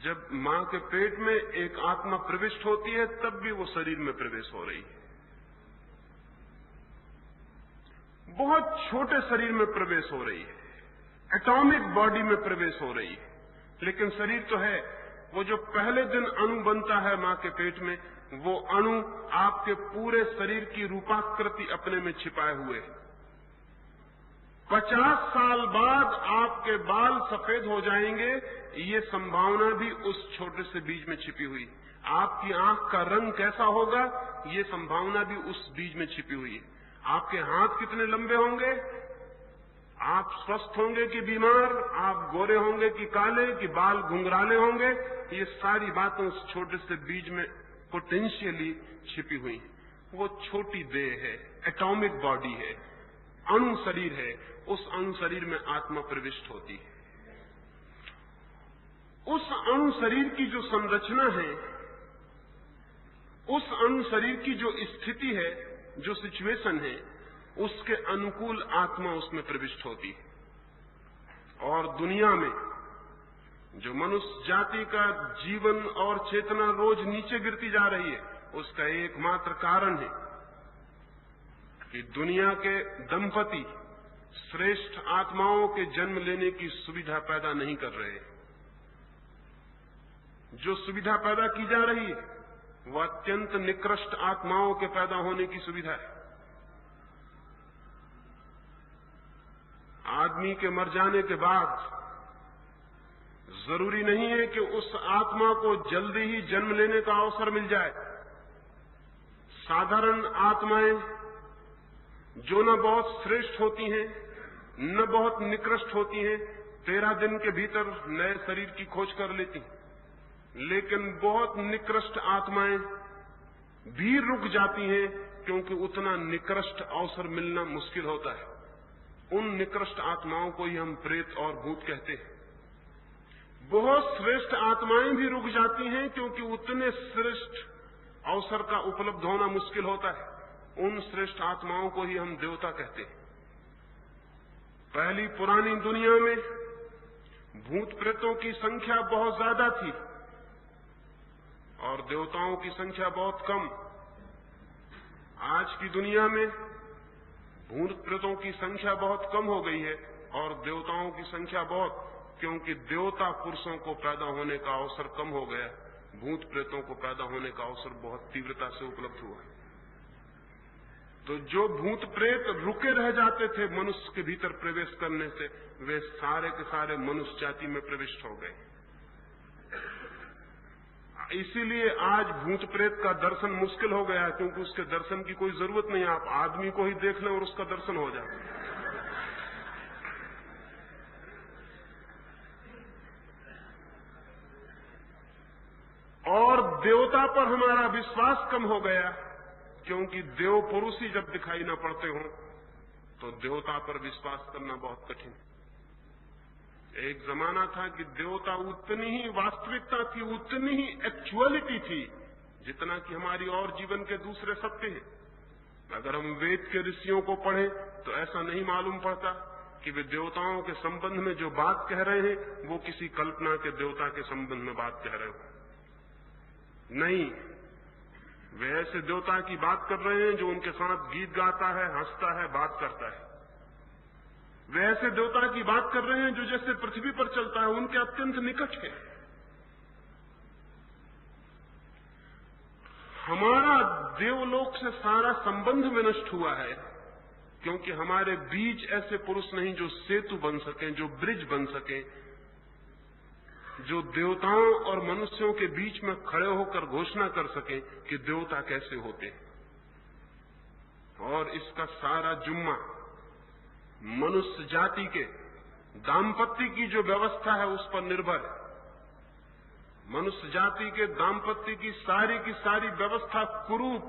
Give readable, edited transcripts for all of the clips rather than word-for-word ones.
जब मां के पेट में एक आत्मा प्रविष्ट होती है तब भी वो शरीर में प्रवेश हो रही है। बहुत छोटे शरीर में प्रवेश हो रही है, एटॉमिक बॉडी में प्रवेश हो रही है, लेकिन शरीर तो है। वो जो पहले दिन अणु बनता है मां के पेट में, वो अणु आपके पूरे शरीर की रूपाकृति अपने में छिपाए हुए। 50 साल बाद आपके बाल सफेद हो जाएंगे, ये संभावना भी उस छोटे से बीज में छिपी हुई। आपकी आंख का रंग कैसा होगा, ये संभावना भी उस बीज में छिपी हुई है। आपके हाथ कितने लंबे होंगे, आप स्वस्थ होंगे कि बीमार, आप गोरे होंगे कि काले, कि बाल घुंघराले होंगे, ये सारी बातें उस छोटे से बीज में पोटेंशियली छिपी हुई हैं। वो छोटी देह है, एटॉमिक बॉडी है, अणु शरीर है। उस अणु शरीर में आत्मा प्रविष्ट होती है। उस अणु शरीर की जो संरचना है, उस अणु शरीर की जो स्थिति है, जो सिचुएशन है, उसके अनुकूल आत्मा उसमें प्रविष्ट होती है। और दुनिया में जो मनुष्य जाति का जीवन और चेतना रोज नीचे गिरती जा रही है, उसका एकमात्र कारण है कि दुनिया के दंपति श्रेष्ठ आत्माओं के जन्म लेने की सुविधा पैदा नहीं कर रहे। जो सुविधा पैदा की जा रही है वह अत्यंत निकृष्ट आत्माओं के पैदा होने की सुविधा है। आदमी के मर जाने के बाद जरूरी नहीं है कि उस आत्मा को जल्दी ही जन्म लेने का अवसर मिल जाए। साधारण आत्माएं जो न बहुत श्रेष्ठ होती हैं, न बहुत निकृष्ट होती हैं, 13 दिन के भीतर नए शरीर की खोज कर लेती हैं। लेकिन बहुत निकृष्ट आत्माएं भी रुक जाती हैं, क्योंकि उतना निकृष्ट अवसर मिलना मुश्किल होता है। उन निकृष्ट आत्माओं को ही हम प्रेत और भूत कहते हैं। बहुत श्रेष्ठ आत्माएं भी रुक जाती हैं, क्योंकि उतने श्रेष्ठ अवसर का उपलब्ध होना मुश्किल होता है। उन श्रेष्ठ आत्माओं को ही हम देवता कहते हैं। पहली पुरानी दुनिया में भूत प्रेतों की संख्या बहुत ज्यादा थी और देवताओं की संख्या बहुत कम। आज की दुनिया में भूत प्रेतों की संख्या बहुत कम हो गई है और देवताओं की संख्या बहुत, क्योंकि देवता पुरुषों को पैदा होने का अवसर कम हो गया, भूत प्रेतों को पैदा होने का अवसर बहुत तीव्रता से उपलब्ध हुआ। तो जो भूत प्रेत रुके रह जाते थे मनुष्य के भीतर प्रवेश करने से, वे सारे के सारे मनुष्य जाति में प्रविष्ट हो गए। इसीलिए आज भूत प्रेत का दर्शन मुश्किल हो गया, क्योंकि उसके दर्शन की कोई जरूरत नहीं। आप आदमी को ही देख लें और उसका दर्शन हो जाए। और देवता पर हमारा विश्वास कम हो गया, क्योंकि देव पुरुष ही जब दिखाई न पड़ते हों तो देवता पर विश्वास करना बहुत कठिन। एक जमाना था कि देवता उतनी ही वास्तविकता थी, उतनी ही एक्चुअलिटी थी, जितना कि हमारी और जीवन के दूसरे सत्य हैं। अगर हम वेद के ऋषियों को पढ़ें तो ऐसा नहीं मालूम पड़ता कि वे देवताओं के संबंध में जो बात कह रहे हैं वो किसी कल्पना के देवता के संबंध में बात कह रहे हो। नहीं, वे ऐसे देवता की बात कर रहे हैं जो उनके साथ गीत गाता है, हंसता है, बात करता है। वे ऐसे देवता की बात कर रहे हैं जो जैसे पृथ्वी पर चलता है, उनके अत्यंत निकट है। हमारा देवलोक से सारा संबंध विनष्ट हुआ है, क्योंकि हमारे बीच ऐसे पुरुष नहीं जो सेतु बन सकें, जो ब्रिज बन सकें, जो देवताओं और मनुष्यों के बीच में खड़े होकर घोषणा कर सकें कि देवता कैसे होते हैं। और इसका सारा जुम्मा मनुष्य जाति के दाम्पत्य की जो व्यवस्था है उस पर निर्भर है। मनुष्य जाति के दाम्पत्य की सारी व्यवस्था कुरूप,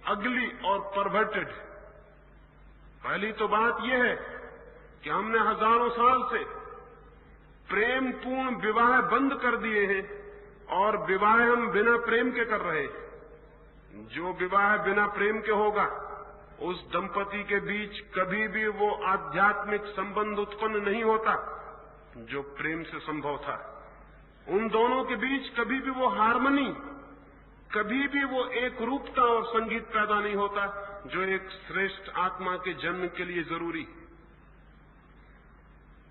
अगली और परवर्टेड है। पहली तो बात यह है कि हमने हजारों साल से प्रेम पूर्ण विवाह बंद कर दिए हैं और विवाह हम बिना प्रेम के कर रहे हैं। जो विवाह बिना प्रेम के होगा उस दंपति के बीच कभी भी वो आध्यात्मिक संबंध उत्पन्न नहीं होता जो प्रेम से संभव था। उन दोनों के बीच कभी भी वो हार्मनी, कभी भी वो एक रूपता और संगीत पैदा नहीं होता जो एक श्रेष्ठ आत्मा के जन्म के लिए जरूरी।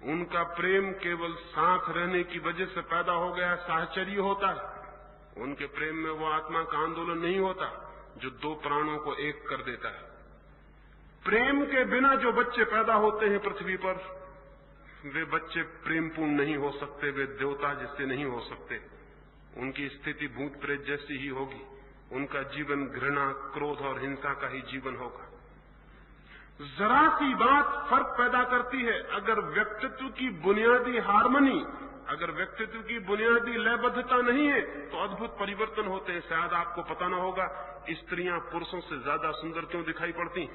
उनका प्रेम केवल साथ रहने की वजह से पैदा हो गया साहचर्य होता है। उनके प्रेम में वो आत्मा का आंदोलन नहीं होता जो दो प्राणों को एक कर देता है। प्रेम के बिना जो बच्चे पैदा होते हैं पृथ्वी पर, वे बच्चे प्रेमपूर्ण नहीं हो सकते, वे देवता जैसे नहीं हो सकते। उनकी स्थिति भूत प्रेत जैसी ही होगी। उनका जीवन घृणा, क्रोध और हिंसा का ही जीवन होगा। जरा सी बात फर्क पैदा करती है। अगर व्यक्तित्व की बुनियादी हार्मनी, अगर व्यक्तित्व की बुनियादी लयबद्धता नहीं है तो अद्भुत परिवर्तन होते हैं। शायद आपको पता न होगा, स्त्रियां पुरुषों से ज्यादा सुंदर क्यों दिखाई पड़ती हैं।